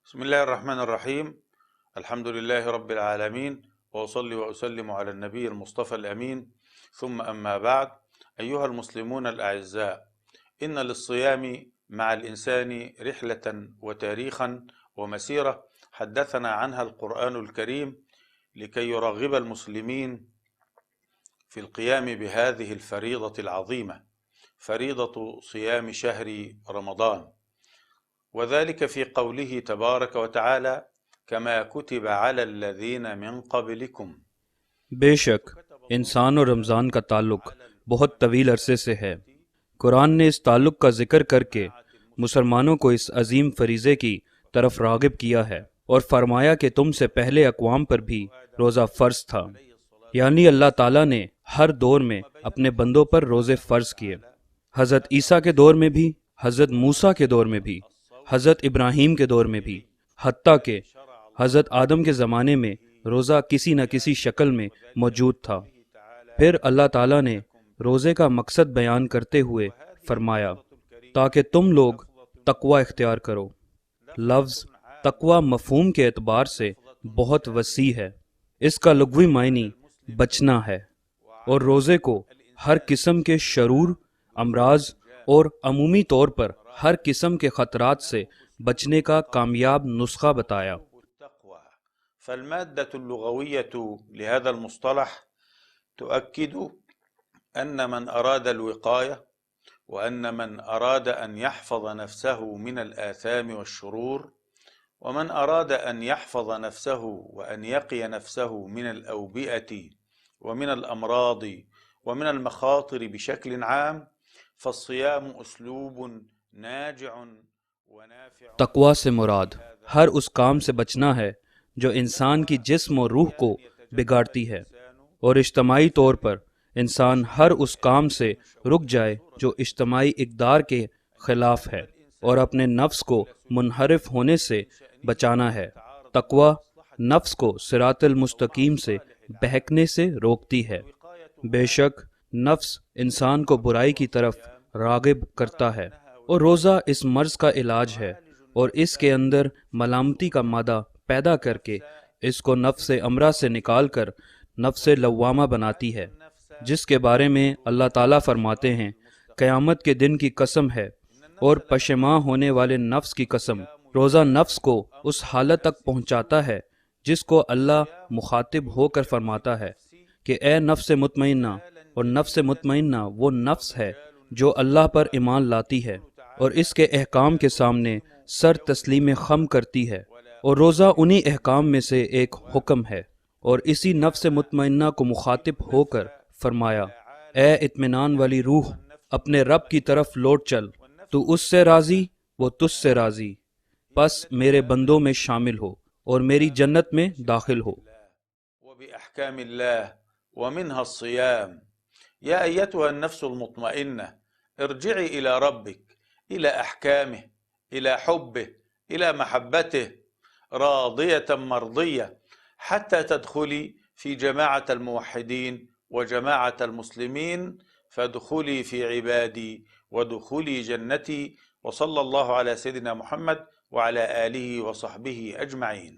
بسم الله الرحمن الرحيم. الحمد لله رب العالمين، وأصلي وأسلم على النبي المصطفى الأمين، ثم أما بعد. أيها المسلمون الأعزاء، إن للصيام مع الإنسان رحلة وتاريخا ومسيرة حدثنا عنها القرآن الكريم لكي يرغب المسلمين في القيام بهذه الفريضة العظيمة، فريضة صيام شهر رمضان، وذلك في قوله تبارك وتعالى: كما كتب على الذين من قبلكم। बेशक इंसान और रमज़ान का ताल्लुक़ बहुत तवील अरसे से है। कुरान ने इस ताल्लुक़ का जिक्र करके मुसलमानों को इस अजीम फरीज़े की तरफ राग़िब किया है और फरमाया कि तुमसे पहले अक़वाम पर भी रोज़ा फ़र्ज़ था, यानी अल्लाह ताला ने हर दौर में अपने बंदों पर रोज़े फ़र्ज़ किए। हज़रत ईसा के दौर में भी, हज़रत मूसा के दौर में भी, हज़रत इब्राहीम के दौर में भी, हत्ता के हज़रत आदम के ज़माने में रोज़ा किसी न किसी शक्ल में मौजूद था। फिर अल्लाह ताला ने रोज़े का मकसद बयान करते हुए फरमाया, ताकि तुम लोग तक़वा इख्तियार करो। लफ्ज़ तक़वा मफ़हूम के एतबार से बहुत वसी है। इसका लुग़वी मायनी बचना है और रोज़े को हर किस्म के शरूर, अमराज और अमूमी तौर पर हर किस्म के ख़तरात से बचने का कामयाब नुस्खा बताया। فالمادة اللغوية لهذا المصطلح تؤكد أن من أراد الوقاية، وأن من أراد أن يحفظ نفسه من الآثام والشرور، ومن أراد أن يحفظ نفسه وأن يقي نفسه من الأوبئة ومن الأمراض ومن المخاطر بشكل عام، فالصيام أسلوب ناجع ونافع। तक़वा से मुराद हर उस काम से बचना है जो इंसान की जिस्म और रूह को बिगाड़ती है, और इज्तमाई तौर पर इंसान हर उस काम से रुक जाए जो इज्तमाई इक़दार के ख़िलाफ़ है, और अपने नफ्स को मुनहरिफ होने से बचाना है। तक़वा नफ्स को सिरातुल मुस्तकीम से बहकने से रोकती है। बेशक नफ्स इंसान को बुराई की तरफ राग़िब करता है, और रोज़ा इस मर्ज़ का इलाज है, और इसके अंदर मलामती का मादा पैदा करके इसको नफ्स अमरा से निकाल कर नफ्स लव्वामा बनाती है, जिसके बारे में अल्लाह ताला फरमाते हैं, क़यामत के दिन की कसम है और पशेमा होने वाले नफ्स की कसम। रोज़ा नफ्स को उस हालत तक पहुँचाता है जिसको अल्लाह मुखातिब होकर फरमाता है कि ए नफ्स मुतमइन्ना, और नफ्स मुतमइन्ना वो नफ्स है जो अल्लाह पर ईमान लाती है और इसके अहकाम के सामने सर तस्लीम खम करती है, और रोज़ा उन्हीं अहकाम में से एक हुक्म है। और इसी नफ्स मुतमइन्ना को मुखातिब होकर फरमाया, ए इत्मीनान वाली रूह, अपने रब की तरफ लौट चल, तू उससे राज़ी, वो तुझसे राज़ी, बस मेरे बंदों में शामिल हो और मेरी जन्नत में दाखिल हो। وبأحكام الله ومنها الصيام. يا أيتها النفس المطمئنة، ارجعي إلى ربك، إلى أحكامه، إلى حبه، إلى محبته، راضية مرضية، حتى تدخلي في جماعة الموحدين وجماعة المسلمين، فادخلي في عبادي وادخلي جنتي. وصلى الله على سيدنا محمد وعلى آله وصحبه أجمعين.